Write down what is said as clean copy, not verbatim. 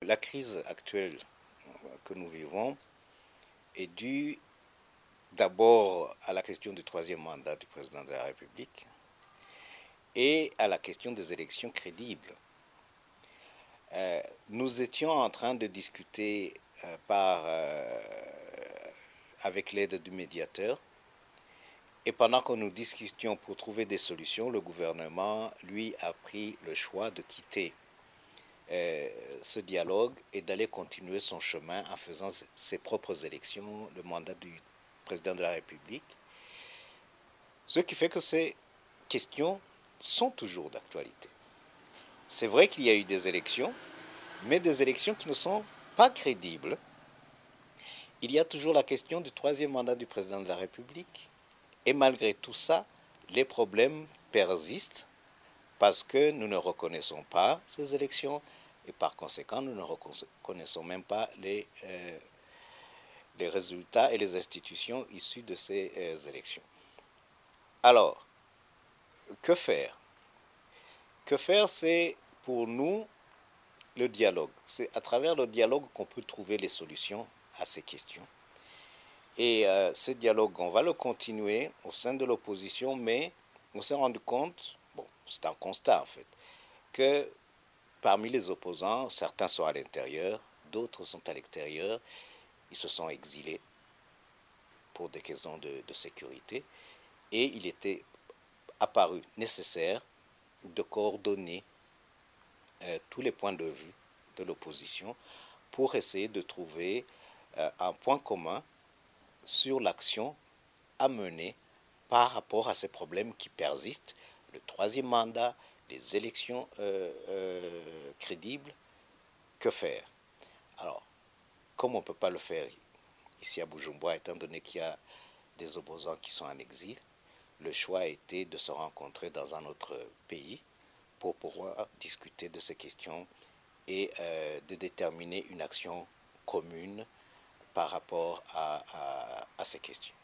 La crise actuelle que nous vivons est due d'abord à la question du troisième mandat du président de la République et à la question des élections crédibles. Nous étions en train de discuter avec l'aide du médiateur et pendant que nous discutions pour trouver des solutions, le gouvernement, lui, a pris le choix de quitter ce dialogue et d'aller continuer son chemin en faisant ses propres élections, le mandat du président de la République. Ce qui fait que ces questions sont toujours d'actualité. C'est vrai qu'il y a eu des élections, mais des élections qui ne sont pas crédibles. Il y a toujours la question du troisième mandat du président de la République. Et malgré tout ça, les problèmes persistent parce que nous ne reconnaissons pas ces élections et par conséquent, nous ne reconnaissons même pas les résultats et les institutions issues de ces élections. Alors, que faire? Que faire, c'est pour nous le dialogue. C'est à travers le dialogue qu'on peut trouver les solutions à ces questions. Et ce dialogue, on va le continuer au sein de l'opposition, mais on s'est rendu compte, bon, c'est un constat en fait, que parmi les opposants, certains sont à l'intérieur, d'autres sont à l'extérieur, ils se sont exilés pour des questions de sécurité, et il était apparu nécessaire de coordonner tous les points de vue de l'opposition pour essayer de trouver un point commun sur l'action à mener par rapport à ces problèmes qui persistent, le troisième mandat, les élections crédibles. Que faire? Alors, comme on ne peut pas le faire ici à Bujumbura, étant donné qu'il y a des opposants qui sont en exil, le choix a été de se rencontrer dans un autre pays pour pouvoir discuter de ces questions et de déterminer une action commune par rapport à ces questions.